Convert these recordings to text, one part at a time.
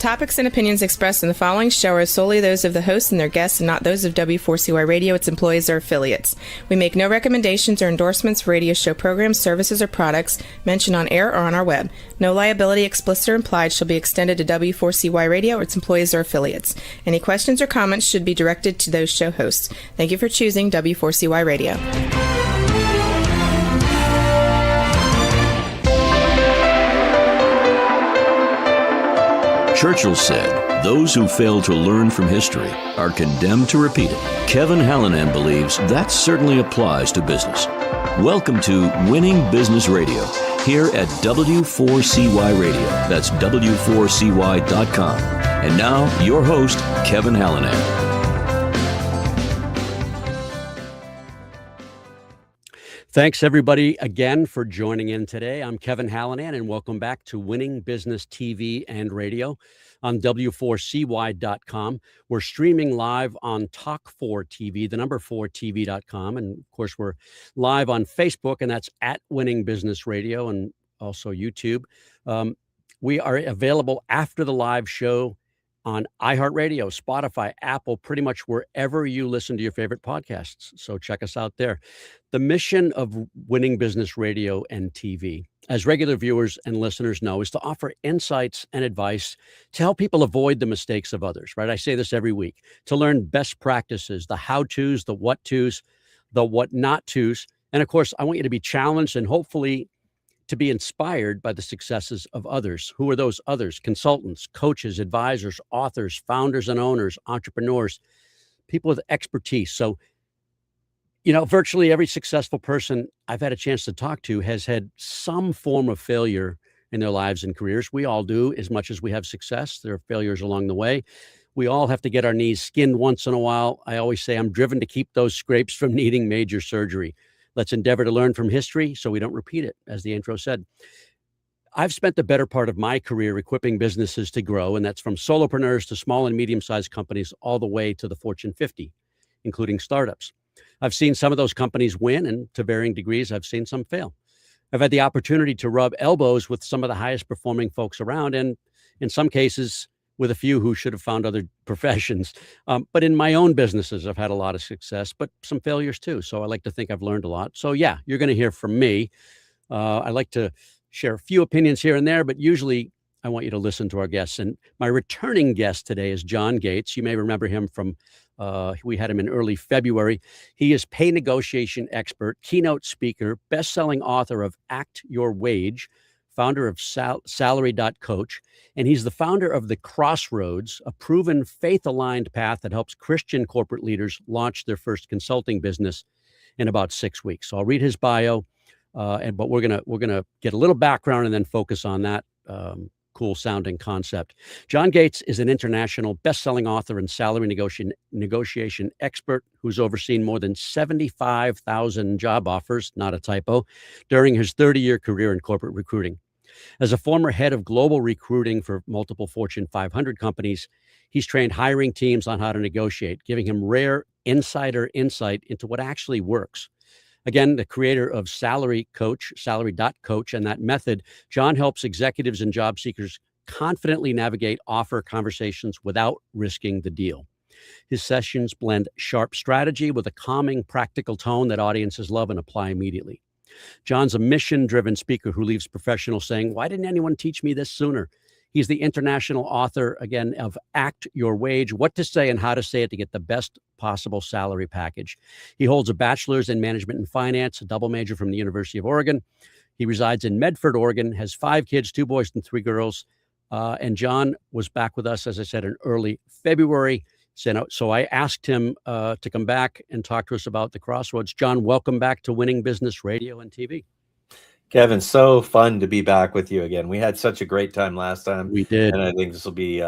topics and opinions expressed in the following show are solely those of the host and their guests and not those of W4CY Radio, its employees, or affiliates. We make no recommendations or endorsements for radio show programs, services, or products mentioned on air or on our web. No liability, explicit or implied, shall be extended to W4CY Radio or its employees or affiliates. Any questions or comments should be directed to those show hosts. Thank you for choosing W4CY Radio. Churchill said, "Those who fail to learn from history are condemned to repeat it." Kevin Hallinan believes that certainly applies to business. Welcome to Winning Business Radio, here at W4CY Radio. That's W4CY.com. And now, your host, Kevin Hallinan. Thanks, everybody, again for joining in today. I'm Kevin Hallinan, and welcome back to Winning Business TV and Radio on W4CY.com. We're streaming live on Talk4TV, the number 4TV.com. And, of course, we're live on Facebook, and that's at Winning Business Radio, and also YouTube. We are available after the live show on iHeartRadio, Spotify, Apple, pretty much wherever you listen to your favorite podcasts. So check us out there. The mission of Winning Business Radio and TV, as regular viewers and listeners know, is to offer insights and advice to help people avoid the mistakes of others, right? I say this every week, to learn best practices, the how-tos, the what-tos, the what-not-tos. And of course, I want you to be challenged and hopefully to be inspired by the successes of others. Who are those others? Consultants, coaches, advisors, authors, founders and owners, entrepreneurs, people with expertise. So, virtually every successful person I've had a chance to talk to has had some form of failure in their lives and careers. We all do. As much as we have success, there are failures along the way. We all have to get our knees skinned once in a while. I always say I'm driven to keep those scrapes from needing major surgery. Let's endeavor to learn from history so we don't repeat it, as the intro said. I've spent the better part of my career equipping businesses to grow, and that's from solopreneurs to small and medium-sized companies all the way to the Fortune 50, including startups. I've seen some of those companies win, and to varying degrees, I've seen some fail. I've had the opportunity to rub elbows with some of the highest performing folks around, and in some cases, with a few who should have found other professions. But in my own businesses, I've had a lot of success, but some failures too. So I like to think I've learned a lot. So yeah, you're going to hear from me. I like to share a few opinions here and there, but usually I want you to listen to our guests. And my returning guest today is John Gates. You may remember him from, we had him in early February. He is pay negotiation expert, keynote speaker, best-selling author of Act Your Wage, founder of Salary.coach, and he's the founder of the Crossroads, a proven faith-aligned path that helps Christian corporate leaders launch their first consulting business in about 6 weeks. So I'll read his bio, but we're gonna get a little background and then focus on that cool-sounding concept. John Gates is an international best-selling author and salary negotiation expert who's overseen more than 75,000 job offers, not a typo, during his 30-year career in corporate recruiting. As a former head of global recruiting for multiple Fortune 500 companies, he's trained hiring teams on how to negotiate, giving him rare insider insight into what actually works. Again, the creator of Salary.coach, and that method, John helps executives and job seekers confidently navigate offer conversations without risking the deal. His sessions blend sharp strategy with a calming, practical tone that audiences love and apply immediately. John's a mission-driven speaker who leaves professionals saying, "Why didn't anyone teach me this sooner?" He's the international author, again, of Act Your Wage, What to Say and How to Say It to Get the Best Possible Salary Package. He holds a bachelor's in management and finance, a double major from the University of Oregon. He resides in Medford, Oregon, has 5 kids, 2 boys and 3 girls. And John was back with us, as I said, in early February. So I asked him to come back and talk to us about the Crossroads. John, welcome back to Winning Business Radio and TV. Kevin, so fun to be back with you again. We had such a great time last time. We did. And I think this will be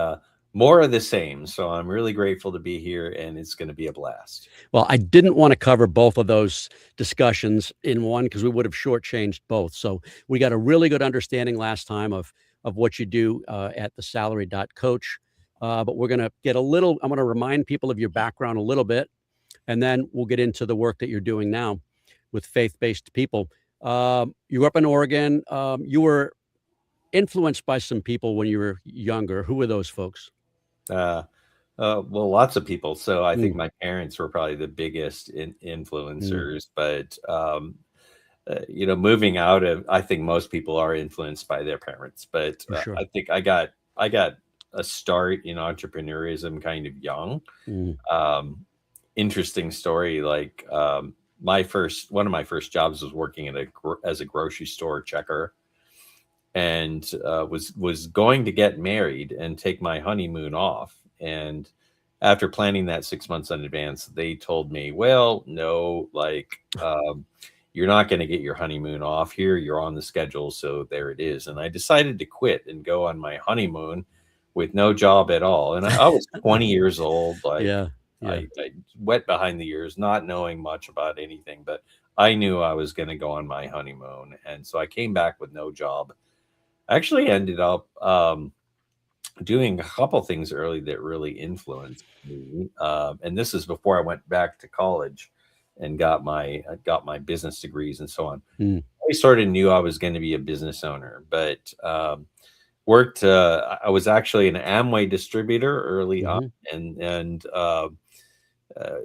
more of the same. So I'm really grateful to be here, and it's going to be a blast. Well, I didn't want to cover both of those discussions in one because we would have shortchanged both. So we got a really good understanding last time of what you do at the Salary.coach. But we're going to get I'm going to remind people of your background a little bit, and then we'll get into the work that you're doing now with faith-based people. You grew up in Oregon. You were influenced by some people when you were younger. Who were those folks? Uh, well, lots of people. So I think Mm, my parents were probably the biggest mm, influencers, but moving out of, I think most people are influenced by their parents, but for sure. I think I got a start in entrepreneurism kind of young. Mm, Um, Interesting story. Like one of my first jobs was working as a grocery store checker, and was going to get married and take my honeymoon off. And after planning that 6 months in advance, they told me, well, no, like, you're not going to get your honeymoon off here. You're on the schedule. So there it is. And I decided to quit and go on my honeymoon with no job at all. And I was 20 years old. Like, yeah, yeah. I wet behind the ears, not knowing much about anything, but I knew I was going to go on my honeymoon. And so I came back with no job. I actually ended up doing a couple things early that really influenced me, and this is before I went back to college and got my business degrees and so on. Mm, I sort of knew I was going to be a business owner, but worked. I was actually an Amway distributor early on, hmm and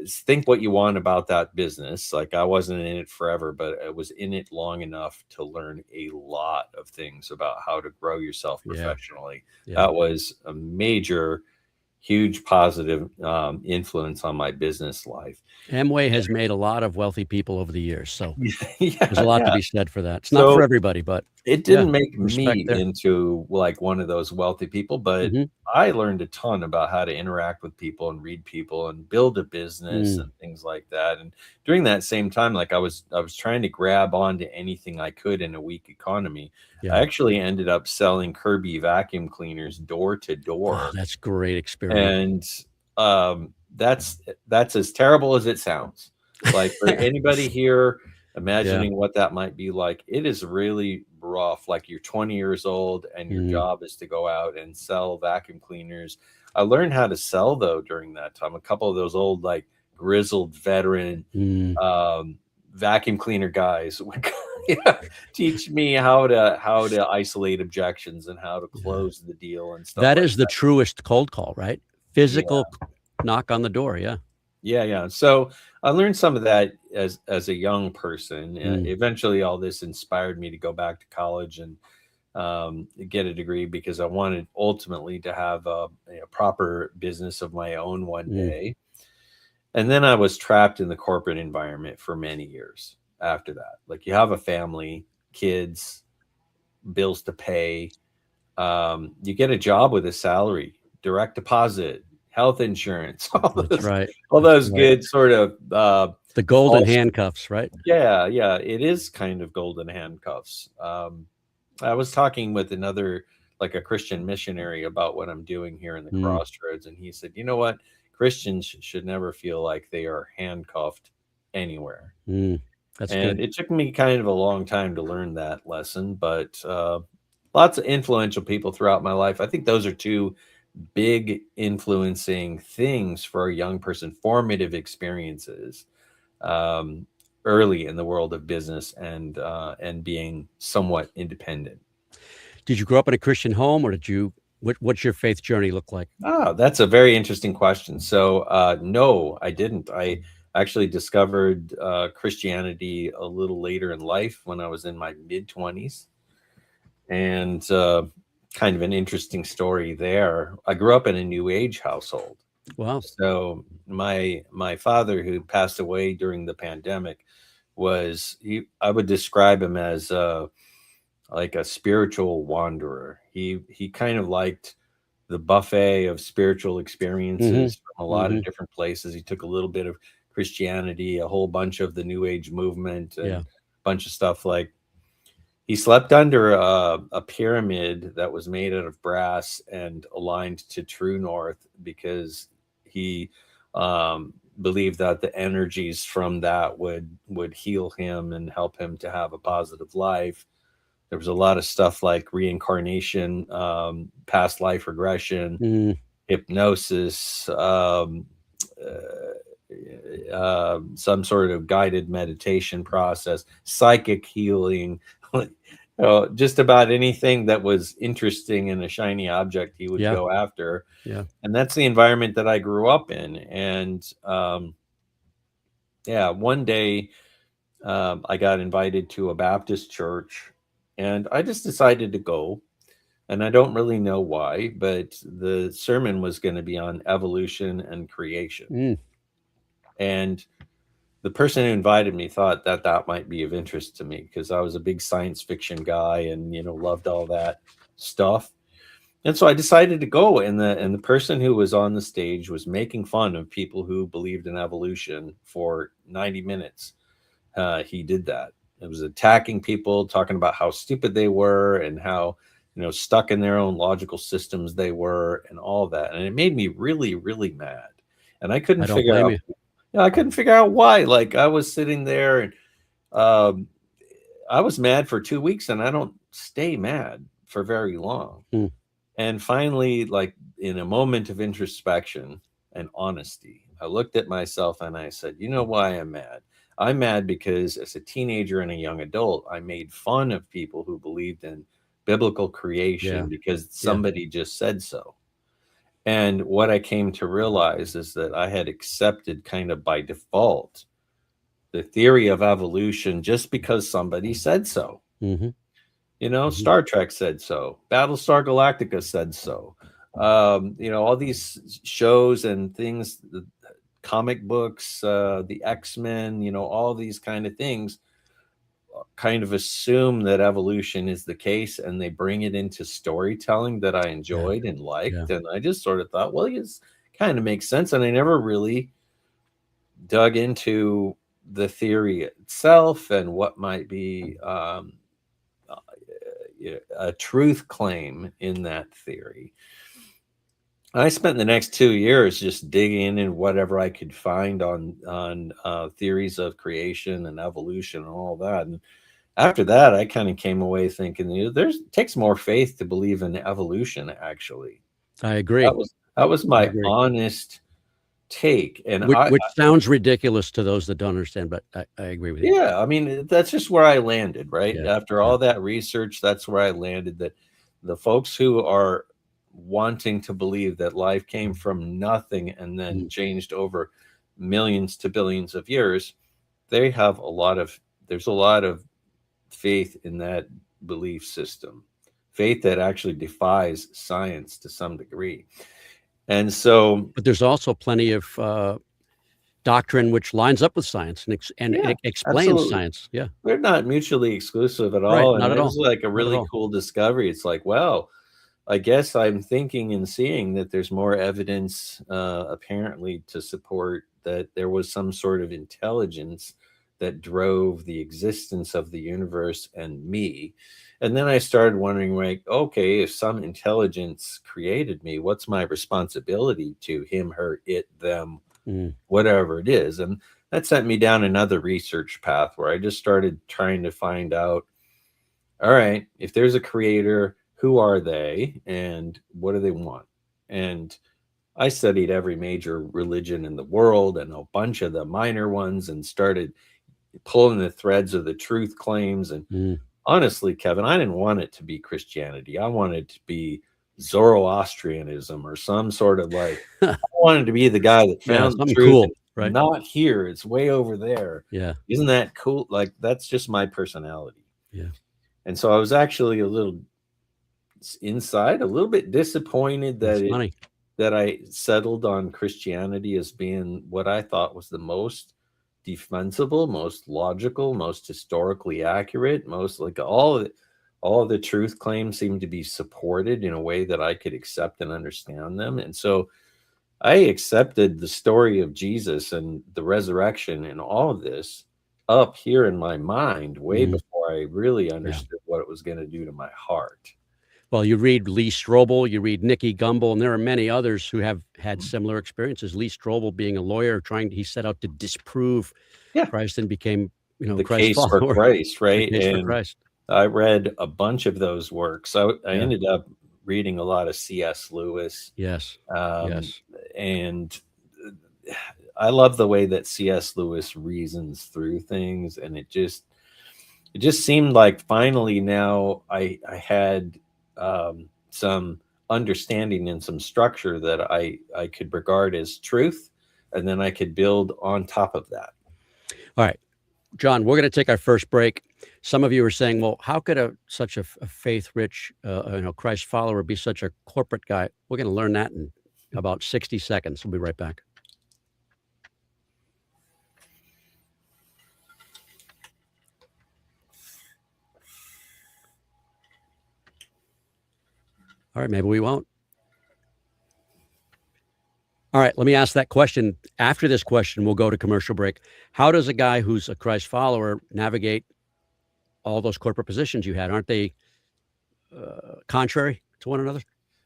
think what you want about that business. Like, I wasn't in it forever, but I was in it long enough to learn a lot of things about how to grow yourself Yeah, professionally. yeah. That was a major, huge positive influence on my business life. Amway has made a lot of wealthy people over the years, so there's a Yeah, lot to yeah. be said for that. It's not for So everybody, but it yeah, didn't make respect me there. into like one of those wealthy people, but Hmm I learned a ton about how to interact with people and read people and build a business Mm, and things like that. And during that same time, like, I was trying to grab onto anything I could in a weak economy. I yeah. actually ended up selling Kirby vacuum cleaners door to Oh, door. that's great experience. And that's as terrible as it sounds. Like, for anybody here Yeah. imagining what that might be like, it is really rough. Like, you're 20 years old and your Mm, job is to go out and sell vacuum cleaners. I learned how to sell, though, during that time. A couple of those old, like, grizzled veteran mm, um, vacuum cleaner guys would yeah, teach me how to isolate objections and how to yeah. close the deal and stuff That like is the truest cold call, right? Physical that. knock on the door. Yeah. Yeah, yeah. So I learned some of that as a young person. Mm, Eventually, all this inspired me to go back to college and get a degree, because I wanted ultimately to have a proper business of my own one mm, day. And then I was trapped in the corporate environment for many years after that. Like, you have a family, kids, bills to pay. You get a job with a salary, direct deposit, health insurance, that's right. all That's those right. good sort of The golden false. handcuffs, right? Yeah, yeah, it is kind of golden handcuffs. I was talking with another, like, a Christian missionary, about what I'm doing here in the Mm, Crossroads, and he said, you know what, Christians should never feel like they are handcuffed anywhere. mm, that's And good. it took me kind of a long time to learn that lesson, but lots of influential people throughout my life. I think those are two big influencing things for a young person, formative experiences, um, early in the world of business, and being somewhat independent. Did you grow up in a Christian home, or what's your faith journey look like? Ah, that's a very interesting question. So, no, I didn't. I actually discovered Christianity a little later in life, when I was in my mid 20s. And kind of an interesting story there. I grew up in a New Age household. Wow. So my father, who passed away during the pandemic, I would describe him as like a spiritual wanderer. He kind of liked the buffet of spiritual Hmm experiences from a lot of hmm different places. He took a little bit of Christianity, a whole bunch of the New Age movement, and Yeah. a bunch of stuff. Like, he slept under a pyramid that was made out of brass and aligned to true north, because he believed that the energies from that would heal him and help him to have a positive life. There was a lot of stuff like reincarnation, past life regression, Mm, hypnosis, some sort of guided meditation process, psychic healing. just about anything that was interesting and a shiny object, he would Yeah. go after. Yeah. And that's the environment that I grew up in. And yeah, one day I got invited to a Baptist church, and I just decided to go. And I don't really know why, but the sermon was going to be on evolution and creation. Mm. And the person who invited me thought that that might be of interest to me because I was a big science fiction guy and loved all that stuff. And so I decided to go, and the person who was on the stage was making fun of people who believed in evolution for 90 minutes. He did that. It was attacking people, talking about how stupid they were and how stuck in their own logical systems they were, and all that. And it made me really, really mad. And I couldn't I don't figure blame out. you. I couldn't figure out why. Like I was sitting there, and um, I was mad for 2 weeks, and I don't stay mad for very long. Mm. And finally, like in a moment of introspection and honesty, I looked at myself and I said, you know why I'm mad? I'm mad because as a teenager and a young adult, I made fun of people who believed in biblical creation Yeah. because Yeah. somebody just said so. And what I came to realize is that I had accepted kind of by default the theory of evolution just because somebody said so. Mm-hmm. Star Trek said so. Battlestar Galactica said so. All these shows and things, the comic books, the X-Men, all these kind of things kind of assume that evolution is the case, and they bring it into storytelling that I enjoyed and liked. Yeah. And I just sort of thought, well, it kind of makes sense. And I never really dug into the theory itself and what might be a truth claim in that theory. I spent the next 2 years just digging in whatever I could find on theories of creation and evolution and all that. And after that, I kind of came away thinking, it takes more faith to believe in evolution. Actually, I agree. that was my honest take. And which sounds ridiculous to those that don't understand, but I agree with you. Yeah, I mean, that's just where I landed, right? Yeah. After all that research, that's where I landed, that the folks who are wanting to believe that life came from nothing and then changed over millions to billions of years, there's a lot of faith in that belief system, faith that actually defies science to some degree. And so, but there's also plenty of doctrine which lines up with science and it explains absolutely. Science. Yeah, They're not mutually exclusive at all. Right, And not at it all. was like a Not at really all. cool discovery. It's like, well, I guess I'm thinking and seeing that there's more evidence apparently to support that there was some sort of intelligence that drove the existence of the universe and me. And then I started wondering, like, okay, if some intelligence created me, what's my responsibility to him, her, it, them, whatever it is? And that sent me down another research path where I just started trying to find out, all right, if there's a creator, who are they and what do they want? And I studied every major religion in the world and a bunch of the minor ones and started pulling the threads of the truth claims. And honestly, Kevin, I didn't want it to be Christianity. I wanted it to be Zoroastrianism or some sort of like, I wanted to be the guy that found the truth. Cool, right? Not here. It's way over there. Yeah. Isn't that cool? Like, that's just my personality. Yeah. And so I was actually a little bit disappointed that I settled on Christianity as being what I thought was the most defensible, most logical, most historically accurate, most like all of the truth claims seemed to be supported in a way that I could accept and understand them. And so I accepted the story of Jesus and the resurrection and all of this up here in my mind way before I really understood what it was going to do to my heart. Well, you read Lee Strobel, you read Nicky Gumbel, and there are many others who have had similar experiences. Lee Strobel being a lawyer, he set out to disprove Christ and became, the Christ's case follower. for Christ, right? The case and for Christ. I read a bunch of those works. I ended up reading a lot of C.S. Lewis. Yes. And I love the way that C.S. Lewis reasons through things, and it just it just seemed like finally now I had some understanding and some structure that I could regard as truth, and then I could build on top of that. All right, John, we're going to take our first break. Some of you are saying, well, how could such a faith-rich, Christ follower be such a corporate guy? We're going to learn that in about 60 seconds. We'll be right back. All right, maybe we won't. All right, let me ask that question. After this question, we'll go to commercial break. How does a guy who's a Christ follower navigate all those corporate positions you had? Aren't they contrary to one another?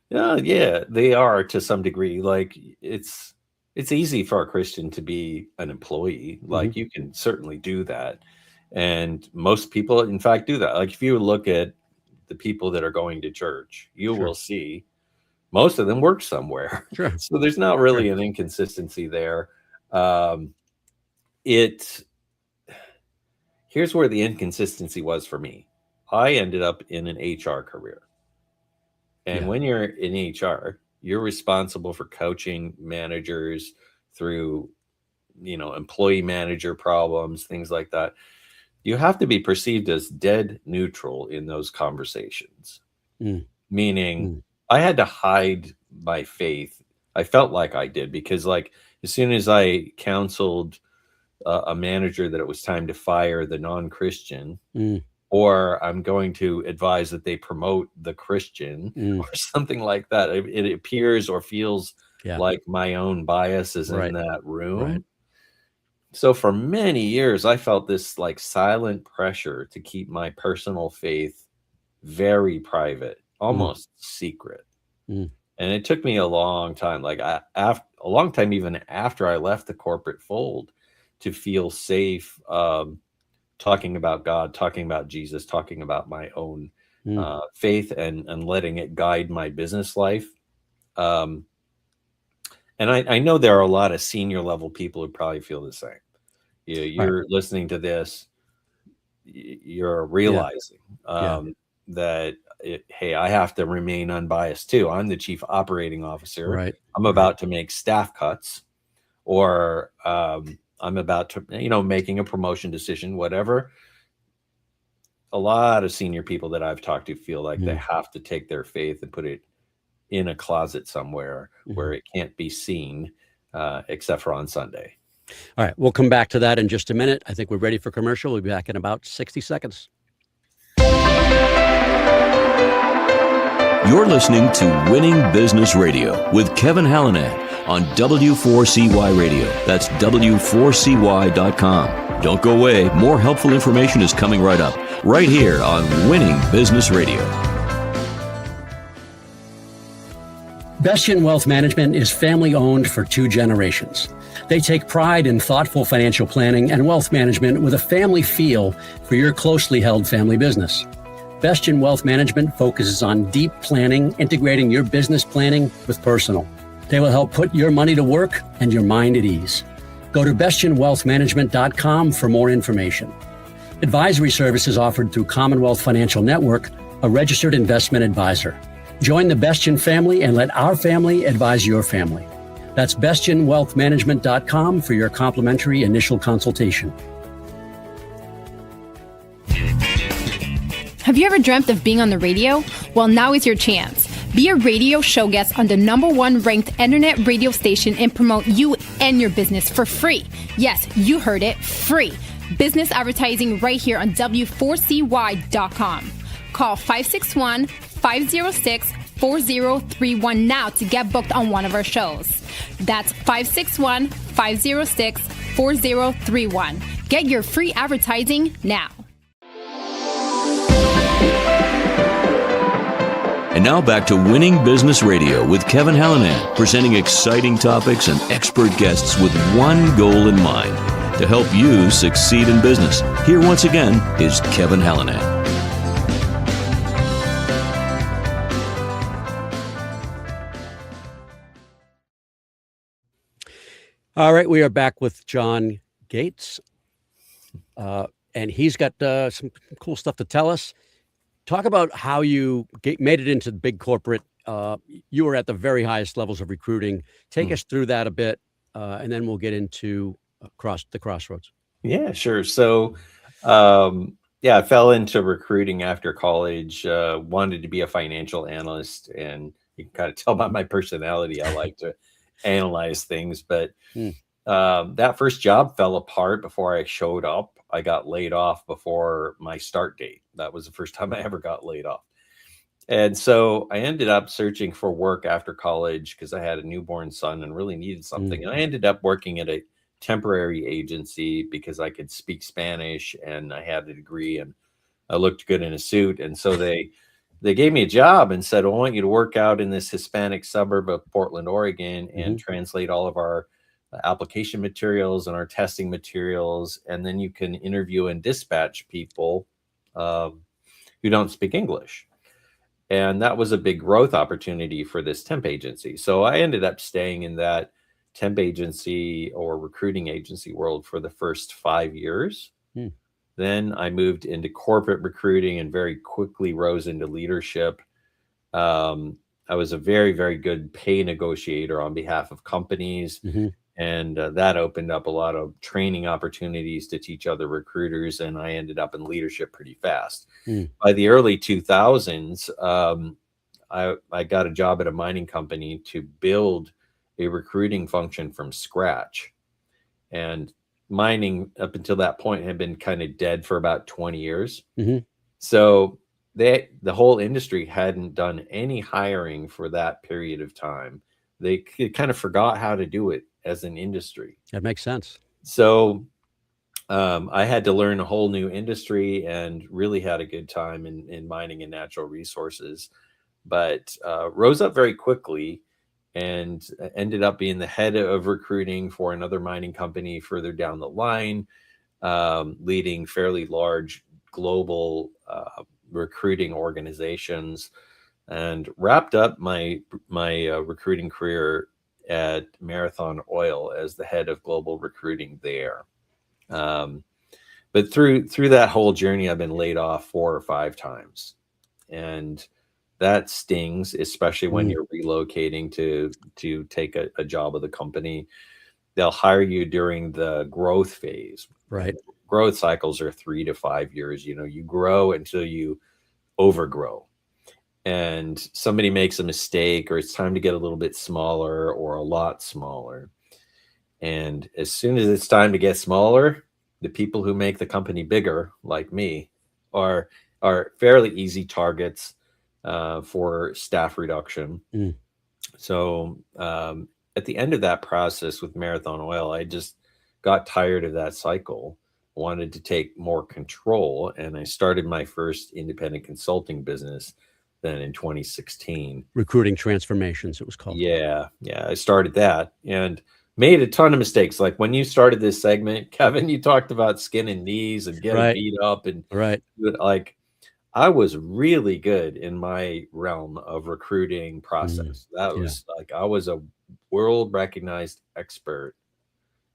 Yeah, they are to some degree. Like it's easy for a Christian to be an employee. Like you can certainly do that. And most people, in fact, do that. Like if you look at the people that are going to church, you will see most of them work somewhere. Sure. So there's not really an inconsistency there. Here's where the inconsistency was for me. I ended up in an HR career. And when you're in HR, you're responsible for coaching managers through, employee manager problems, things like that. You have to be perceived as dead neutral in those conversations, meaning I had to hide my faith. I felt like I did because like as soon as I counseled a manager that it was time to fire the non-Christian, or I'm going to advise that they promote the Christian or something like that, it appears or feels like my own bias is in that room. Right. So for many years, I felt this like silent pressure to keep my personal faith very private, almost secret. And it took me a long time, like a long time, even after I left the corporate fold, to feel safe talking about God, talking about Jesus, talking about my own faith and letting it guide my business life. And I know there are a lot of senior level people who probably feel the same. You're listening to this, you're realizing that, hey, I have to remain unbiased too. I'm the chief operating officer. Right. I'm about to make staff cuts, or I'm about to, making a promotion decision, whatever. A lot of senior people that I've talked to feel like they have to take their faith and put it in a closet somewhere where it can't be seen, except for on Sunday. All right, we'll come back to that in just a minute. I think we're ready for commercial. We'll be back in about 60 seconds. You're listening to Winning Business Radio with Kevin Hallinan on W4CY Radio. That's W4CY.com. Don't go away. More helpful information is coming right up, right here on Winning Business Radio. Bestien Wealth Management is family-owned for 2 generations. They take pride in thoughtful financial planning and wealth management with a family feel for your closely held family business. Bestien Wealth Management focuses on deep planning, integrating your business planning with personal. They will help put your money to work and your mind at ease. Go to bestienwealthmanagement.com for more information. Advisory services offered through Commonwealth Financial Network, a registered investment advisor. Join the Bestien family and let our family advise your family. That's bestienwealthmanagement.com for your complimentary initial consultation. Have you ever dreamt of being on the radio? Well, now is your chance. Be a radio show guest on the #1 ranked internet radio station and promote you and your business for free. Yes, you heard it, free. Business advertising right here on W4CY.com. Call 561-506-4031 now to get booked on one of our shows. That's 561-506-4031. Get your free advertising now. And now back to Winning Business Radio with Kevin Hallinan, presenting exciting topics and expert guests with one goal in mind, to help you succeed in business. Here once again is Kevin Hallinan. All right, we are back with John Gates. and he's got some cool stuff to tell us. Talk about how you made it into the big corporate. You were at the very highest levels of recruiting. Take us through that a bit, and then we'll get into the Crossroads. Yeah, sure. So, I fell into recruiting after college. Wanted to be a financial analyst, and you can kind of tell by my personality, I like to analyze things. But that first job fell apart before I showed up. I got laid off before my start date. That was the first time I ever got laid off. And so I ended up searching for work after college because I had a newborn son and really needed something. And I ended up working at a temporary agency because I could speak Spanish and I had a degree and I looked good in a suit. And so they gave me a job and said, I want you to work out in this Hispanic suburb of Portland, Oregon, and translate all of our application materials and our testing materials. And then you can interview and dispatch people who don't speak English. And that was a big growth opportunity for this temp agency. So I ended up staying in that temp agency or recruiting agency world for the first 5 years. Then I moved into corporate recruiting and very quickly rose into leadership. I was a very, very good pay negotiator on behalf of companies. And that opened up a lot of training opportunities to teach other recruiters. And I ended up in leadership pretty fast. By the early 2000s, I got a job at a mining company to build a recruiting function from scratch. And mining up until that point had been kind of dead for about 20 years. So the whole industry hadn't done any hiring for that period of time. They kind of forgot how to do it as an industry. That makes sense. So I had to learn a whole new industry and really had a good time in mining and natural resources, but rose up very quickly and ended up being the head of recruiting for another mining company further down the line, leading fairly large global recruiting organizations, and wrapped up my recruiting career at Marathon Oil as the head of global recruiting there. But through that whole journey, I've been laid off 4 or 5 times, and that stings, especially when you're relocating to take a job with a company. They'll hire you during the growth phase. Right. Growth cycles are 3 to 5 years. You grow until you overgrow. And somebody makes a mistake, or it's time to get a little bit smaller or a lot smaller. And as soon as it's time to get smaller, the people who make the company bigger, like me, are fairly easy targets for staff reduction. So at the end of that process with Marathon Oil, I just got tired of that cycle, wanted to take more control, and I started my first independent consulting business then in 2016. Recruiting Transformations, it was called. Yeah, I started that and made a ton of mistakes. Like when you started this segment, Kevin, you talked about skin and knees and getting beat up, and like I was really good in my realm of recruiting process. That was like I was a world recognized expert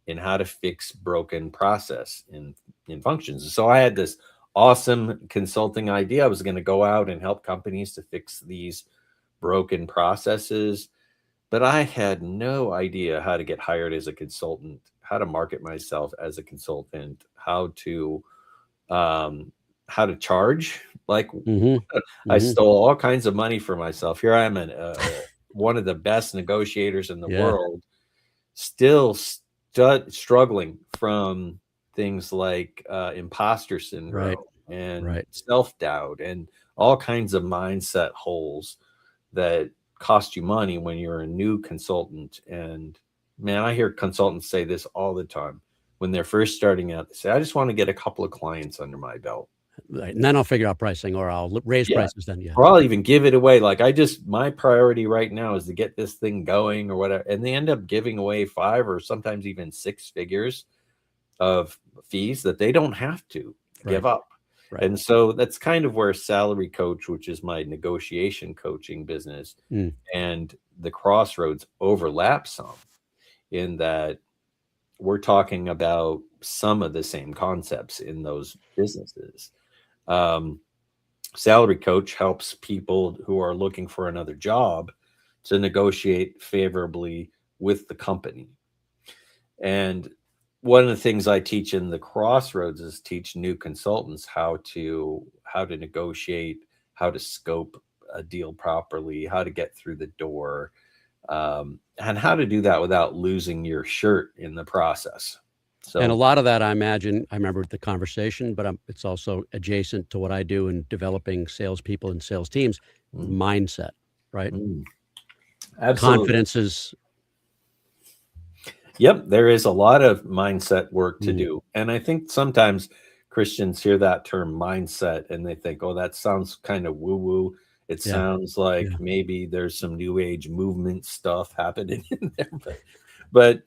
in how to fix broken process in functions. So I had this awesome consulting idea. I was going to go out and help companies to fix these broken processes, but I had no idea how to get hired as a consultant, how to market myself as a consultant, how to charge. Like I stole all kinds of money for myself. Here I am, one of the best negotiators in the world, still struggling from things like imposter syndrome and self-doubt and all kinds of mindset holes that cost you money when you're a new consultant. And man, I hear consultants say this all the time. When they're first starting out, they say, I just want to get a couple of clients under my belt. Right. And then I'll figure out pricing, or I'll raise prices then. Or I'll even give it away. Like my priority right now is to get this thing going or whatever. And they end up giving away 5 or sometimes even 6 figures of fees that they don't have to give up. And so that's kind of where Salary Coach, which is my negotiation coaching business, and the Crossroads overlap some, in that we're talking about some of the same concepts in those businesses. Salary Coach helps people who are looking for another job to negotiate favorably with the company. And one of the things I teach in the Crossroads is teach new consultants how to negotiate, how to scope a deal properly, how to get through the door, and how to do that without losing your shirt in the process. So, And a lot of that, I imagine, I remember the conversation, but it's also adjacent to what I do in developing salespeople and sales teams, mindset, right? Absolutely. Confidence is. Yep, there is a lot of mindset work to do. And I think sometimes Christians hear that term mindset and they think, oh, that sounds kind of woo-woo. It sounds like maybe there's some new age movement stuff happening in there. But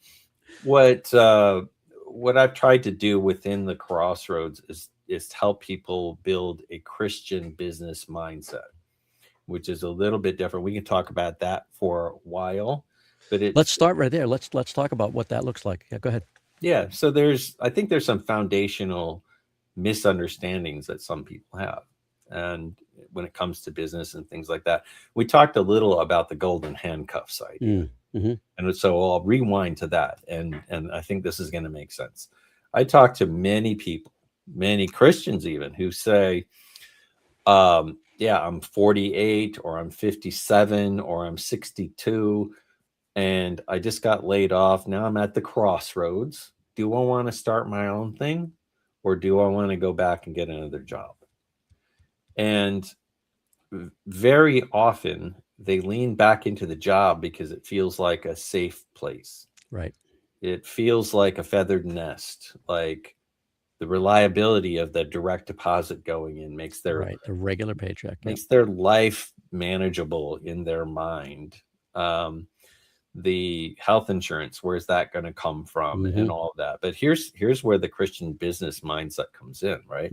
what I've tried to do within the Crossroads is to help people build a Christian business mindset, which is a little bit different. We can talk about that for a while, but Let's start right there. Let's talk about what that looks like. Yeah, go ahead. Yeah, so I think there's some foundational misunderstandings that some people have, and when it comes to business and things like that. We talked a little about the golden handcuffs idea. And so I'll rewind to that, and I think this is going to make sense. I talk to many people, many Christians even, who say, yeah, I'm 48 or I'm 57 or I'm 62 and I just got laid off. Now I'm at the crossroads. Do I want to start my own thing, or do I want to go back and get another job? And very often they lean back into the job because it feels like a safe place. Right. It feels like a feathered nest, like the reliability of the direct deposit going in makes their a regular paycheck, makes their life manageable in their mind. The health insurance, where's that going to come from, and all of that. But here's where the Christian business mindset comes in, right?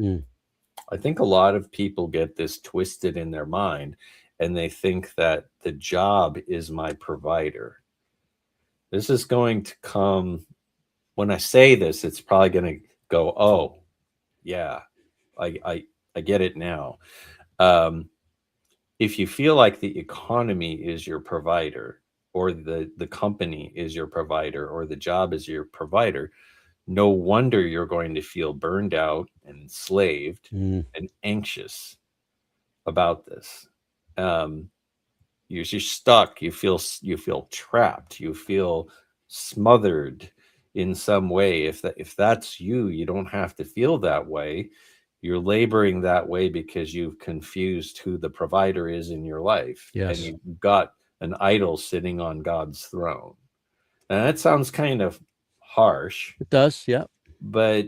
I think a lot of people get this twisted in their mind, and they think that the job is my provider. This is going to come, when I say this, it's probably going to go, oh, yeah, I get it now. If you feel like the economy is your provider, or the company is your provider, or the job is your provider, no wonder you're going to feel burned out and enslaved and anxious about this. You're stuck. You feel trapped. You feel smothered in some way. If that's you, you don't have to feel that way. You're laboring that way because you've confused who the provider is in your life. Yes. And you've got an idol sitting on God's throne. And that sounds kind of harsh. It does, yeah. But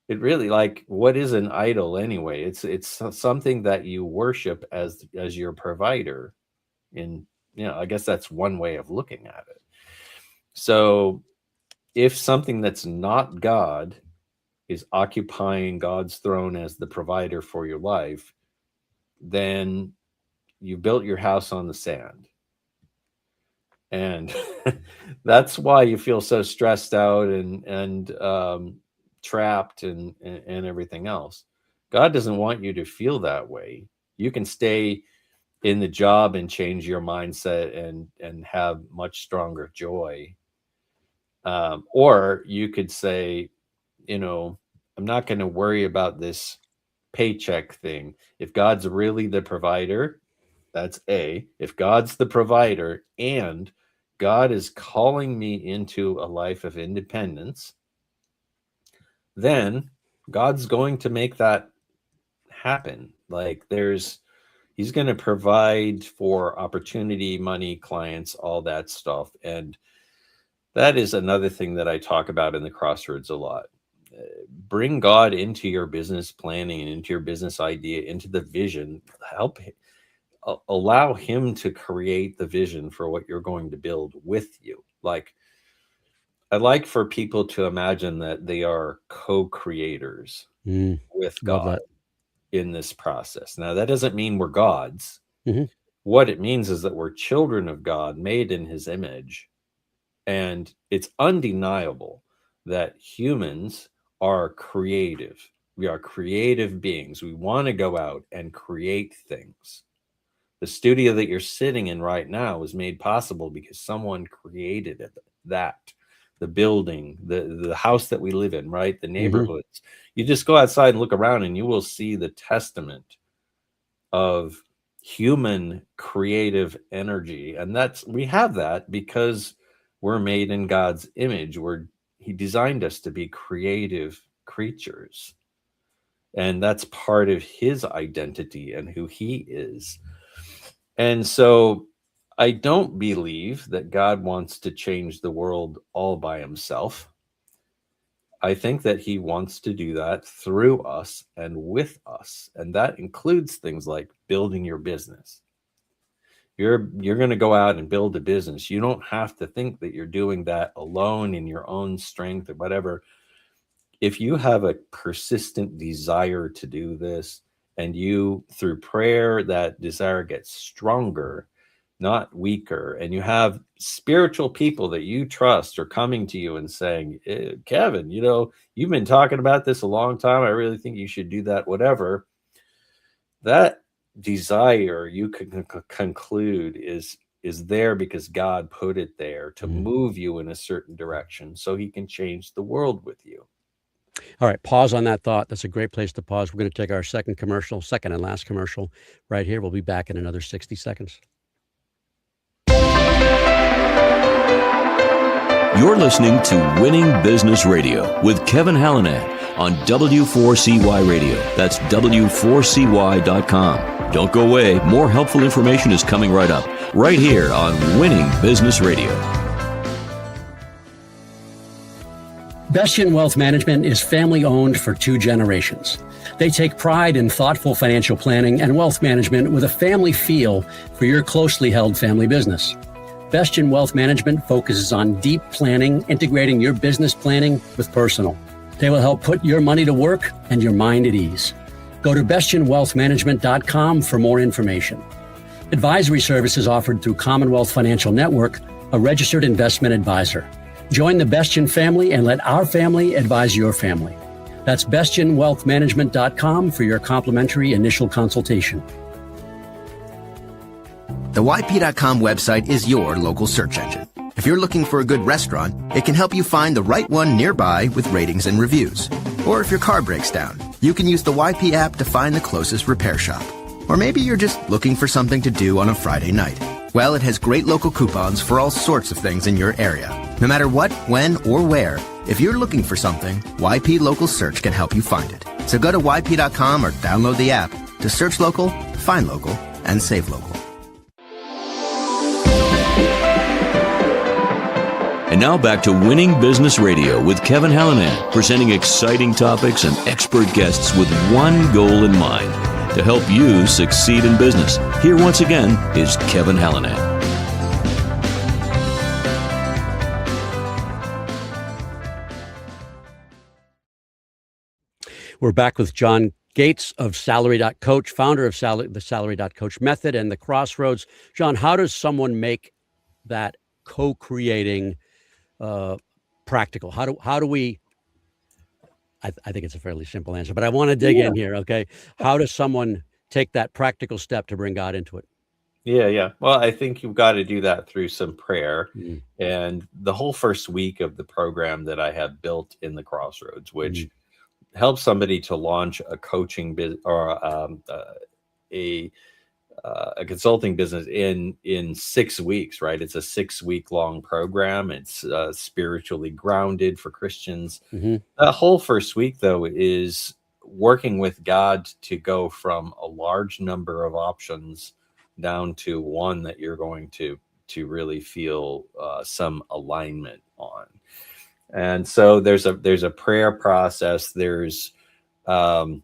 it really, like, what is an idol anyway? It's something that you worship as your provider. I guess that's one way of looking at it. So if something that's not God is occupying God's throne as the provider for your life, then you built your house on the sand. And that's why you feel so stressed out and trapped and everything else. God doesn't want you to feel that way. You can stay in the job and change your mindset and have much stronger joy. Or you could say, I'm not going to worry about this paycheck thing. If God's really the provider, that's A. If God's the provider and God is calling me into a life of independence, then God's going to make that happen. Like he's going to provide for opportunity, money, clients, all that stuff. And that is another thing that I talk about in the Crossroads a lot. Bring God into your business planning and into your business idea, into the vision. Allow him to create the vision for what you're going to build with you. Like, I like for people to imagine that they are co-creators with God in this process. Now, that doesn't mean we're gods. What it means is that we're children of God, made in his image. And it's undeniable that humans are creative. We are creative beings. We want to go out and create things. The studio that you're sitting in right now was made possible because someone created it. That, the building, the house that we live in, right? The neighborhoods. You just go outside and look around and you will see the testament of human creative energy. And we have that because we're made in God's image. He designed us to be creative creatures. And that's part of his identity and who he is. And so I don't believe that God wants to change the world all by himself. I think that he wants to do that through us and with us. And that includes things like building your business. You're going to go out and build a business. You don't have to think that you're doing that alone in your own strength or whatever. If you have a persistent desire to do this, and you, through prayer, that desire gets stronger, not weaker, and you have spiritual people that you trust are coming to you and saying, Kevin, you've been talking about this a long time. I really think you should do that, whatever. That desire, you can conclude, is there because God put it there to move you in a certain direction so he can change the world with you. All right, pause on that thought. That's a great place to pause. We're going to take our second and last commercial right here. We'll be back in another 60 seconds. You're listening to Winning Business Radio with Kevin Hallinan on W4CY Radio. That's W4CY.com. Don't go away. More helpful information is coming right up, right here on Winning Business Radio. Bestian Wealth Management is family-owned for 2 generations. They take pride in thoughtful financial planning and wealth management with a family feel for your closely held family business. Bestian Wealth Management focuses on deep planning, integrating your business planning with personal. They will help put your money to work and your mind at ease. Go to bestianwealthmanagement.com for more information. Advisory services offered through Commonwealth Financial Network, a registered investment advisor. Join the Bestian family and let our family advise your family. That's bestianwealthmanagement.com for your complimentary initial consultation. The YP.com website is your local search engine. If you're looking for a good restaurant, it can help you find the right one nearby with ratings and reviews. Or if your car breaks down, you can use the YP app to find the closest repair shop. Or maybe you're just looking for something to do on a Friday night. Well, it has great local coupons for all sorts of things in your area. No matter what, when, or where, if you're looking for something, YP Local Search can help you find it. So go to YP.com or download the app to search local, find local, and save local. And now back to Winning Business Radio with Kevin Hallinan, presenting exciting topics and expert guests with one goal in mind: to help you succeed in business. Here once again is Kevin Hallinan. We're back with John Gates of Salary.Coach, founder of the Salary.Coach method and the Crossroads. John, how does someone make that co-creating practical? How do we, I think it's a fairly simple answer, but I want to dig in here. Okay. How does someone take that practical step to bring God into it? Yeah. Well, I think you've got to do that through some prayer. And the whole first week of the program that I have built in the Crossroads, which helps somebody to launch a coaching business or a consulting business in 6 weeks, right? It's a 6-week long program. It's spiritually grounded for Christians. The whole first week, though, is working with God to go from a large number of options down to one that you're going to really feel some alignment on. And so there's a prayer process. There's some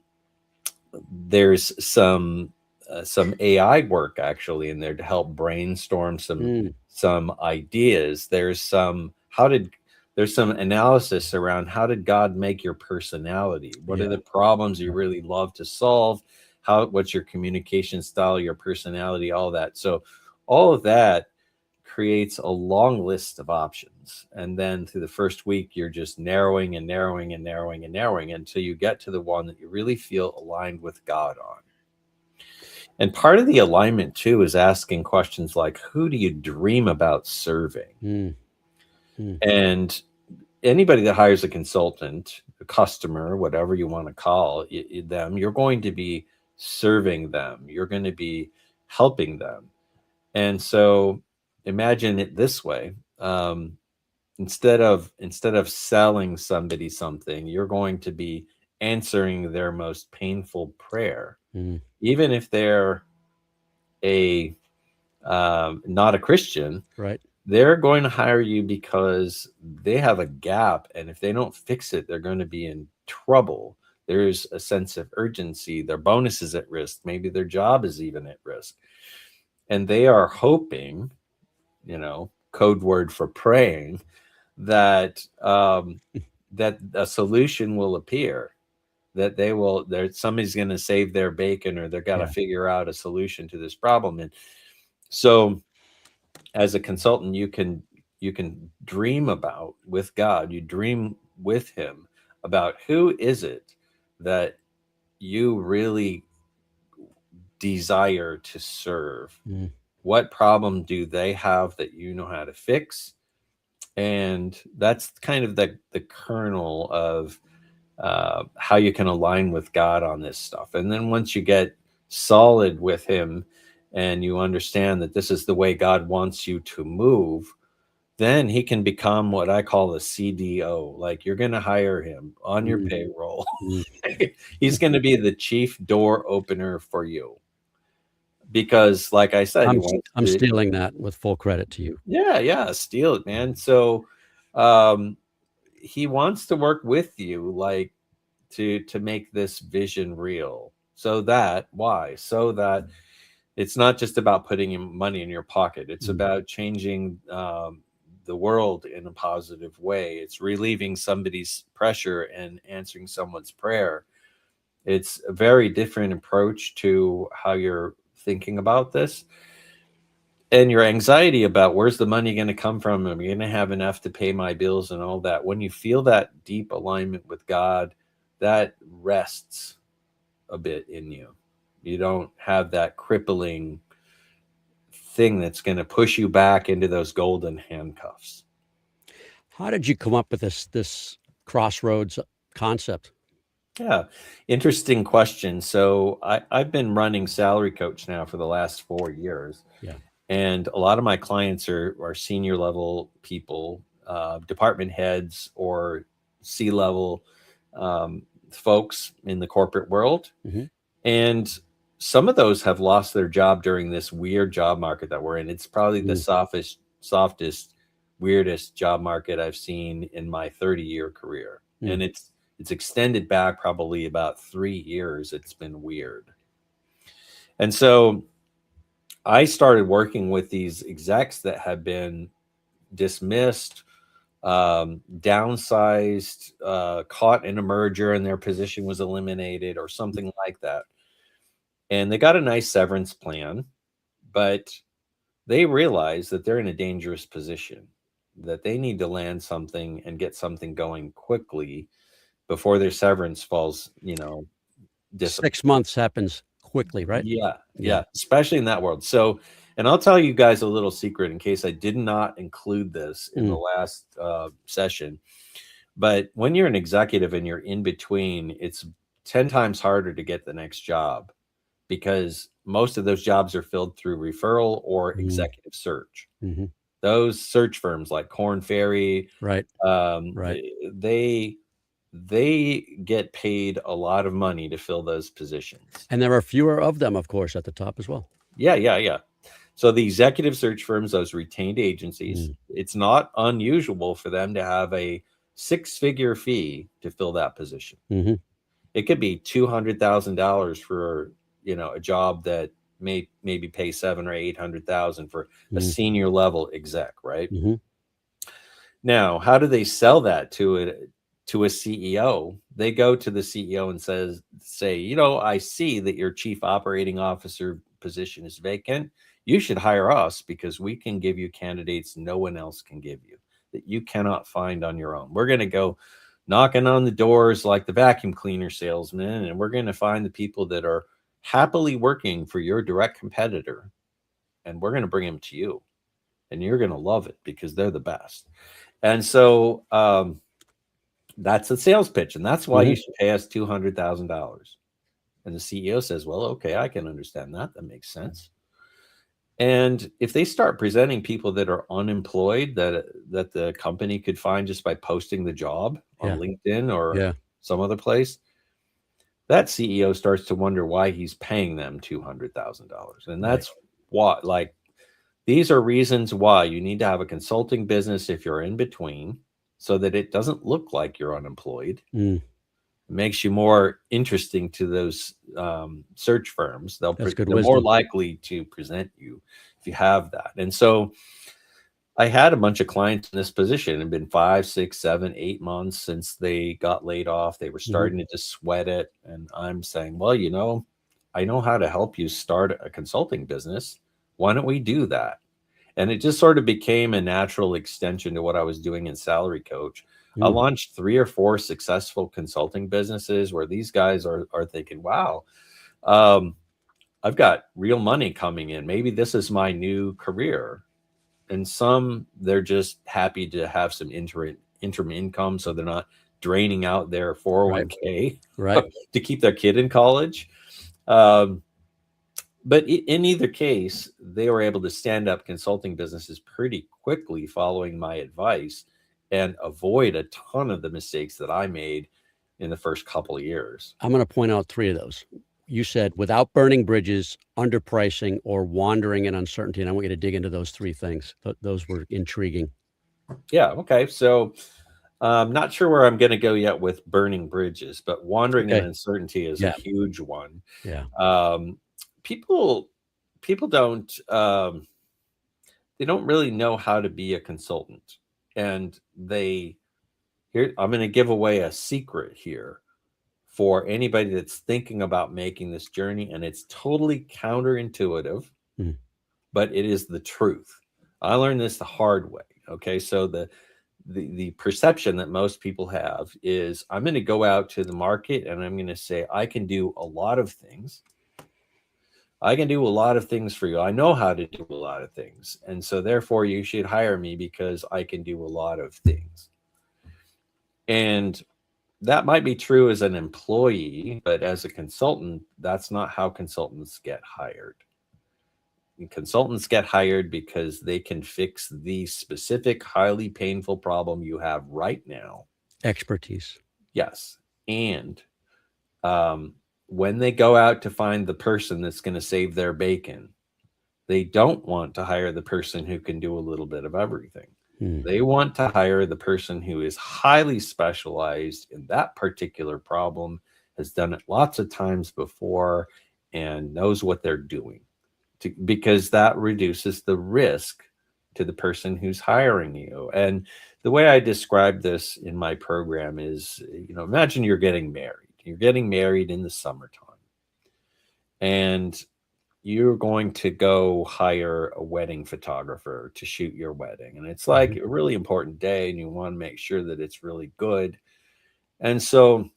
AI work actually in there to help brainstorm some ideas. There's some analysis around how did God make your personality? What are the problems you really love to solve? What's your communication style, your personality, all that. So all of that creates a long list of options. And then through the first week, you're just narrowing and narrowing and narrowing and narrowing until you get to the one that you really feel aligned with God on. And part of the alignment, too, is asking questions like, who do you dream about serving? And anybody that hires a consultant, a customer, whatever you want to call them, you're going to be serving them. You're going to be helping them. And so imagine it this way. Instead of selling somebody something, you're going to be answering their most painful prayer. Even if they're not a Christian, right? They're going to hire you because they have a gap, and if they don't fix it, they're going to be in trouble. There's a sense of urgency. Their bonus is at risk. Maybe their job is even at risk, and they are hoping, code word for praying, that that a solution will appear. That somebody's going to save their bacon, or they're got to figure out a solution to this problem. And so as a consultant, you can dream about with God, you dream with him about who is it that you really desire to serve. What problem do they have that you know how to fix? And that's kind of the kernel of how you can align with God on this stuff. And then once you get solid with him and you understand that this is the way God wants you to move, then he can become what I call a CDO. Like, you're going to hire him on your payroll. He's going to be the chief door opener for you. Because like I said, I'm stealing that with full credit to you. Yeah. Steal it, man. So he wants to work with you, like to make this vision real. So that it's not just about putting money in your pocket. It's about changing the world in a positive way. It's relieving somebody's pressure and answering someone's prayer. It's a very different approach to how you're thinking about this. And your anxiety about where's the money going to come from? Am I going to have enough to pay my bills and all that? When you feel that deep alignment with God, that rests a bit in you. You don't have that crippling thing that's going to push you back into those golden handcuffs. How did you come up with this Crossroads concept? Yeah, interesting question. So I've been running Salary Coach now for the last 4 years. Yeah. And a lot of my clients are senior level people, department heads or C-level folks in the corporate world. And some of those have lost their job during this weird job market that we're in. It's probably the softest, weirdest job market I've seen in my 30-year career. And it's extended back probably about 3 years. It's been weird. And so I started working with these execs that have been dismissed, downsized, caught in a merger and their position was eliminated or something like that. And they got a nice severance plan, but they realize that they're in a dangerous position, that they need to land something and get something going quickly before their severance falls, 6 months happens quickly, right? Yeah, especially in that world. So, and I'll tell you guys a little secret in case I did not include this in the last session. But when you're an executive and you're in between, it's 10 times harder to get the next job because most of those jobs are filled through referral or executive search. Those search firms like Korn Ferry, they get paid a lot of money to fill those positions. And there are fewer of them, of course, at the top as well. Yeah. So the executive search firms, those retained agencies, it's not unusual for them to have a 6-figure fee to fill that position. It could be $200,000 for a job that maybe pay $700,000 or $800,000 for a senior level exec, right? Now, how do they sell that to a CEO? They go to the CEO and say, I see that your chief operating officer position is vacant. you should hire us because we can give you candidates no one else can give you, that you cannot find on your own. We're going to go knocking on the doors like the vacuum cleaner salesman, and we're going to find the people that are happily working for your direct competitor, and we're going to bring them to you, and you're going to love it because they're the best. And so that's a sales pitch, and that's why you should pay us $200,000. And the CEO says, well, okay, I can understand that. That makes sense. And if they start presenting people that are unemployed that the company could find just by posting the job on LinkedIn or some other place, that CEO starts to wonder why he's paying them $200,000. And that's why, like, these are reasons why you need to have a consulting business if you're in between, so that it doesn't look like you're unemployed. It makes you more interesting to those search firms. They're more likely to present you if you have that. And so I had a bunch of clients in this position. It had been 5, 6, 7, 8 months since they got laid off. They were starting to just sweat it. And I'm saying, well, you know, I know how to help you start a consulting business. Why don't we do that? And it just sort of became a natural extension to what I was doing in Salary Coach. I launched 3 or 4 successful consulting businesses where these guys are thinking, wow, I've got real money coming in. Maybe this is my new career. And some, they're just happy to have some interim income, so they're not draining out their 401k to keep their kid in college. But in either case, they were able to stand up consulting businesses pretty quickly following my advice and avoid a ton of the mistakes that I made in the first couple of years. I'm going to point out 3 of those. You said without burning bridges, underpricing, or wandering in uncertainty. And I want you to dig into those 3 things. Those were intriguing. Yeah. Okay. So I'm not sure where I'm going to go yet with burning bridges, but wandering in uncertainty is a huge one. Yeah. People don't, they don't really know how to be a consultant. And I'm going to give away a secret here for anybody that's thinking about making this journey. And it's totally counterintuitive, but it is the truth. I learned this the hard way. Okay. So the perception that most people have is, I'm going to go out to the market and I'm going to say, I can do a lot of things. I can do a lot of things for you. I know how to do a lot of things. And so therefore you should hire me because I can do a lot of things. And that might be true as an employee, but as a consultant, that's not how consultants get hired. And consultants get hired because they can fix the specific, highly painful problem you have right now. Expertise. Yes. And when they go out to find the person that's going to save their bacon, they don't want to hire the person who can do a little bit of everything. They want to hire the person who is highly specialized in that particular problem, has done it lots of times before, and knows what they're doing, because that reduces the risk to the person who's hiring you. And the way I describe this in my program is, imagine you're getting married. You're getting married in the summertime, and you're going to go hire a wedding photographer to shoot your wedding. And it's like a really important day, and you want to make sure that it's really good. And so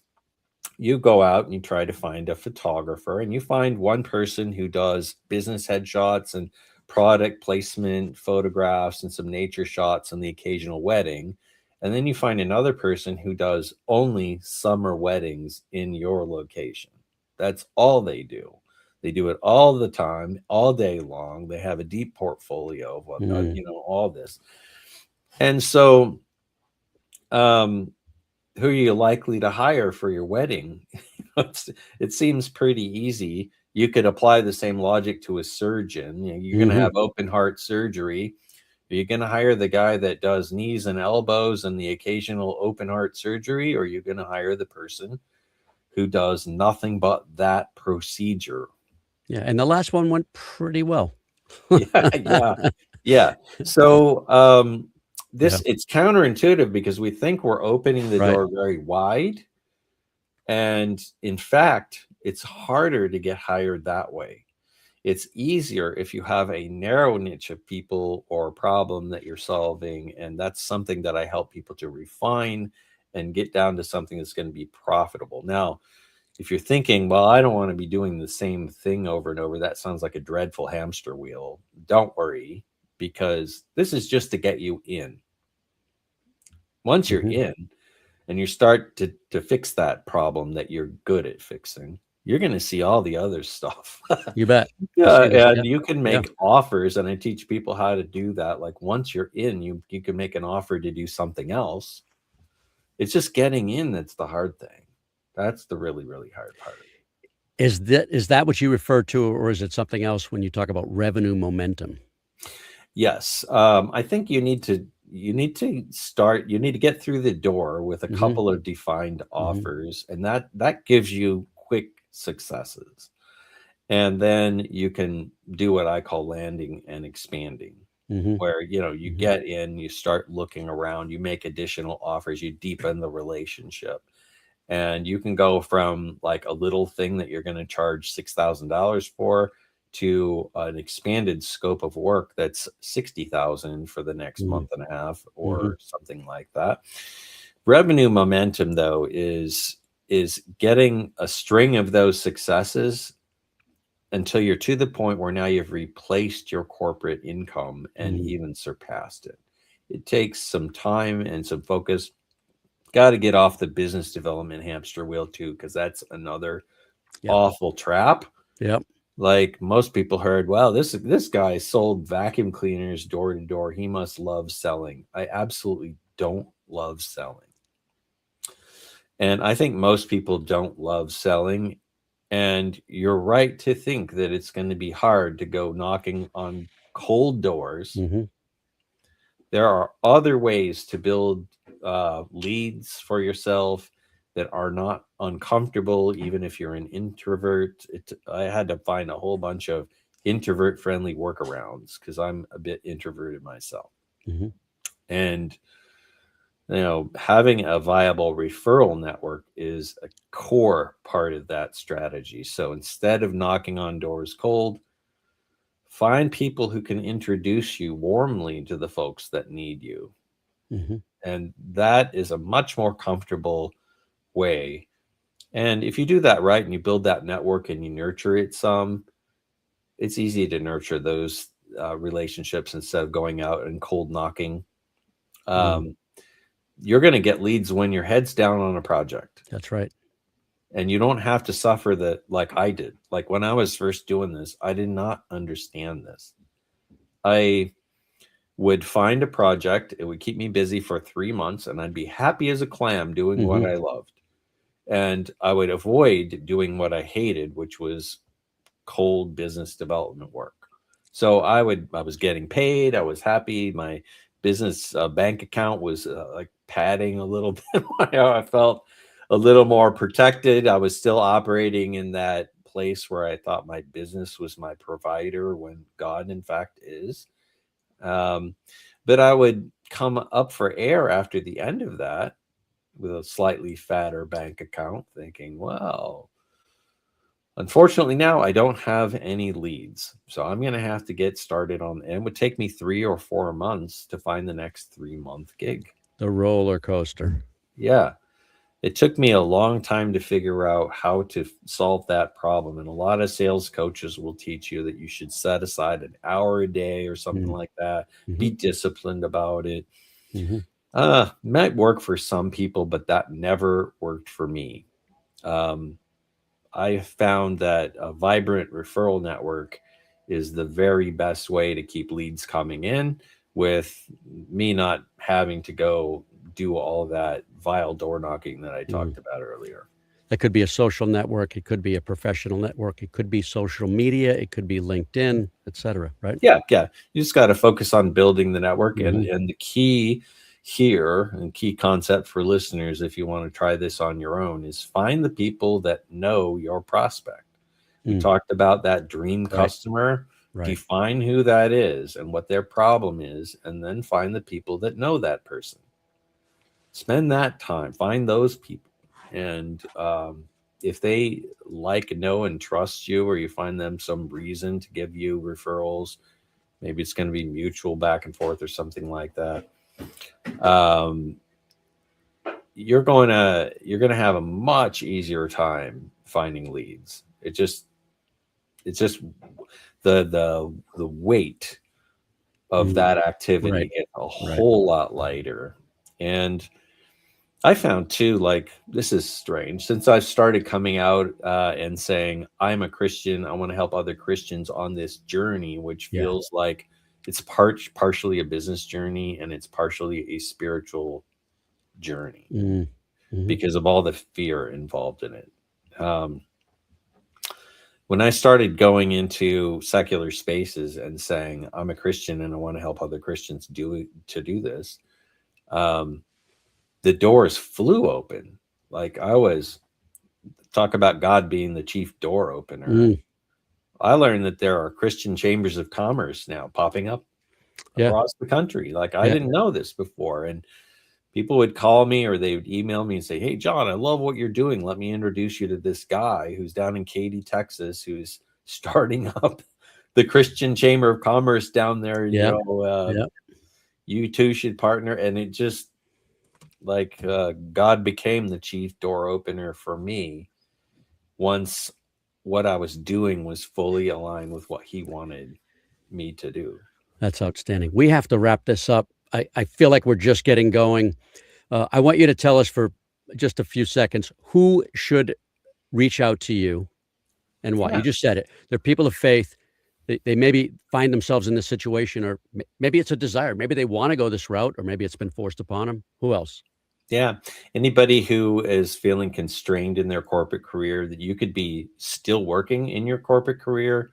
you go out and you try to find a photographer, and you find one person who does business headshots and product placement photographs and some nature shots and the occasional wedding. And then you find another person who does only summer weddings in your location. That's all they do. They do it all the time, all day long. They have a deep portfolio of all this. And so who are you likely to hire for your wedding? It seems pretty easy. You could apply the same logic to a surgeon. You're going to have open heart surgery. Are you going to hire the guy that does knees and elbows and the occasional open heart surgery? Or are you going to hire the person who does nothing but that procedure? Yeah. And the last one went pretty well. Yeah. So it's counterintuitive because we think we're opening the door very wide. And in fact, it's harder to get hired that way. It's easier if you have a narrow niche of people or a problem that you're solving. And that's something that I help people to refine and get down to something that's going to be profitable. Now, if you're thinking, well, I don't want to be doing the same thing over and over, that sounds like a dreadful hamster wheel. Don't worry, because this is just to get you in. Once you're in and you start to fix that problem that you're good at fixing, you're going to see all the other stuff. You bet. And you can make offers, and I teach people how to do that. Like once you're in, you can make an offer to do something else. It's just getting in that's the hard thing. That's the really, really hard part. Is that what you refer to, or is it something else when you talk about revenue momentum? Yes. I think you need to get through the door with a couple of defined offers, and that gives you quick successes. And then you can do what I call landing and expanding, where, you get in, you start looking around, you make additional offers, you deepen the relationship. And you can go from like a little thing that you're going to charge $6,000 for to an expanded scope of work that's $60,000 for the next month and a half or something like that. Revenue momentum, though, is getting a string of those successes until you're to the point where now you've replaced your corporate income and even surpassed it. It takes some time and some focus. Got to get off the business development hamster wheel too, because that's another awful trap. Yep. Like most people heard, well, this guy sold vacuum cleaners door to door. He must love selling. I absolutely don't love selling. And I think most people don't love selling. And you're right to think that it's going to be hard to go knocking on cold doors. There are other ways to build leads for yourself that are not uncomfortable, even if you're an introvert. I had to find a whole bunch of introvert-friendly workarounds because I'm a bit introverted myself. And having a viable referral network is a core part of that strategy. So instead of knocking on doors cold, find people who can introduce you warmly to the folks that need you. And that is a much more comfortable way. And if you do that right and you build that network and you nurture it some, it's easy to nurture those relationships instead of going out and cold knocking. You're going to get leads when your head's down on a project. That's right. And you don't have to suffer that like I did. Like when I was first doing this, I did not understand this. I would find a project. It would keep me busy for 3 months and I'd be happy as a clam doing what I loved. And I would avoid doing what I hated, which was cold business development work. So I was getting paid. I was happy. My business bank account was like padding a little bit. I felt a little more protected. I was still operating in that place where I thought my business was my provider when God, in fact, is. But I would come up for air after the end of that with a slightly fatter bank account thinking, well, unfortunately now I don't have any leads. So I'm going to have to get started on, and it would take me 3 or 4 months to find the next 3-month gig. The roller coaster. Yeah. It took me a long time to figure out how to solve that problem. And a lot of sales coaches will teach you that you should set aside an hour a day or something like that. Be disciplined about it. Might work for some people, but that never worked for me. I found that a vibrant referral network is the very best way to keep leads coming in with me not having to go do all that vile door knocking that I talked about earlier. That could be a social network. It could be a professional network. It could be social media. It could be LinkedIn, et cetera, right? Yeah. You just got to focus on building the network. And the key here and key concept for listeners, if you want to try this on your own, is find the people that know your prospect. We talked about that dream customer. Define who that is and what their problem is, and then find the people that know that person. Spend that time, find those people, and if they like, know, and trust you, or you find them some reason to give you referrals, maybe it's going to be mutual back and forth or something like that. You're going to have a much easier time finding leads. It's just the weight of that activity gets a whole lot lighter. And I found too, like, this is strange, since I've started coming out and saying I'm a Christian, I want to help other Christians on this journey, which feels like it's partially a business journey and it's partially a spiritual journey because of all the fear involved in it. When I started going into secular spaces and saying I'm a Christian and I want to help other Christians do this, the doors flew open. Like, I was talk about God being the chief door opener. I learned that there are Christian chambers of commerce now popping up across the country. Like, I didn't know this before. And people would call me or they would email me and say, "Hey, John, I love what you're doing. Let me introduce you to this guy who's down in Katy, Texas, who's starting up the Christian Chamber of Commerce down there. You two should partner." And it just, like, God became the chief door opener for me once what I was doing was fully aligned with what he wanted me to do. That's outstanding. We have to wrap this up. I feel like we're just getting going. I want you to tell us for just a few seconds, who should reach out to you and why? You just said it. They're people of faith. They maybe find themselves in this situation, or maybe it's a desire. Maybe they want to go this route, or maybe it's been forced upon them. Who else? Yeah. Anybody who is feeling constrained in their corporate career, that you could be still working in your corporate career,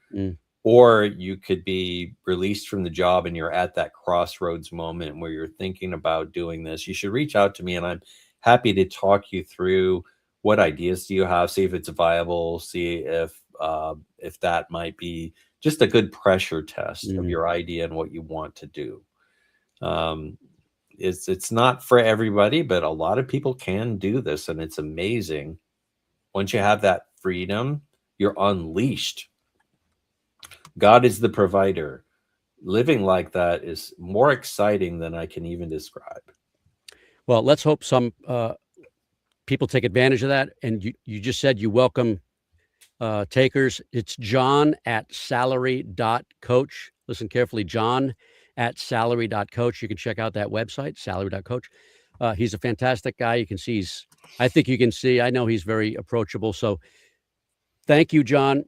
or you could be released from the job and you're at that crossroads moment where you're thinking about doing this. You should reach out to me and I'm happy to talk you through what ideas do you have, see if it's viable, see if that might be just a good pressure test of your idea and what you want to do. It's not for everybody, but a lot of people can do this, and it's amazing. Once you have that freedom, you're unleashed. God is the provider. Living like that is more exciting than I can even describe. Well, let's hope some people take advantage of that. And you just said you welcome takers. It's John@salary.coach. Listen carefully, John@salary.coach. You can check out that website, salary.coach. He's a fantastic guy. You can see I know he's very approachable. So thank you, John.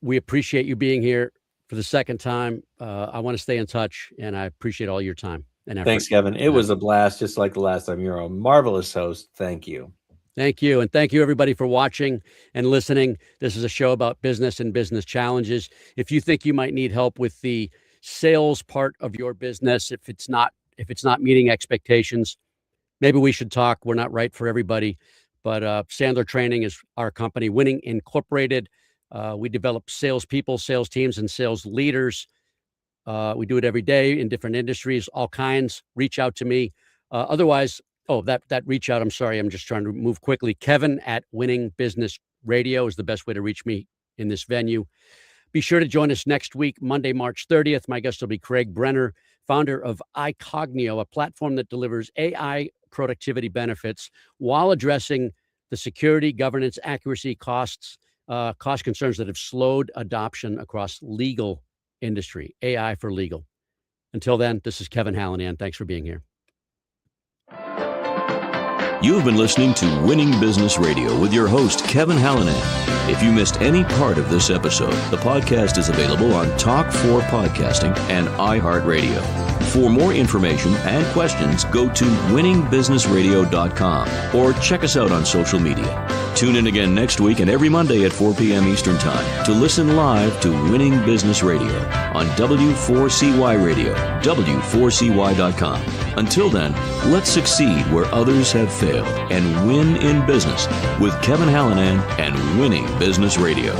We appreciate you being here for the second time. I want to stay in touch, and I appreciate all your time and effort. Thanks, Kevin. It was a blast, just like the last time. You're a marvelous host. Thank you. Thank you. And thank you, everybody, for watching and listening. This is a show about business and business challenges. If you think you might need help with the sales part of your business, if it's not meeting expectations, maybe we should talk. We're not right for everybody, but Sandler Training is our company, Winning Incorporated. We develop salespeople, sales teams, and sales leaders. We do it every day in different industries, all kinds. Reach out to me. Otherwise, that reach out, I'm sorry, I'm just trying to move quickly. Kevin@Winning Business Radio is the best way to reach me in this venue. Be sure to join us next week, Monday, March 30th. My guest will be Craig Brenner, founder of iCognio, a platform that delivers AI productivity benefits while addressing the security, governance, accuracy, cost concerns that have slowed adoption across legal industry, AI for legal. Until then, this is Kevin Hallinan. Thanks for being here. You've been listening to Winning Business Radio with your host, Kevin Hallinan. If you missed any part of this episode, the podcast is available on Talk4 Podcasting and iHeartRadio. For more information and questions, go to winningbusinessradio.com or check us out on social media. Tune in again next week and every Monday at 4 p.m. Eastern Time to listen live to Winning Business Radio on W4CY Radio, W4CY.com. Until then, let's succeed where others have failed and win in business with Kevin Hallinan and Winning Business Radio.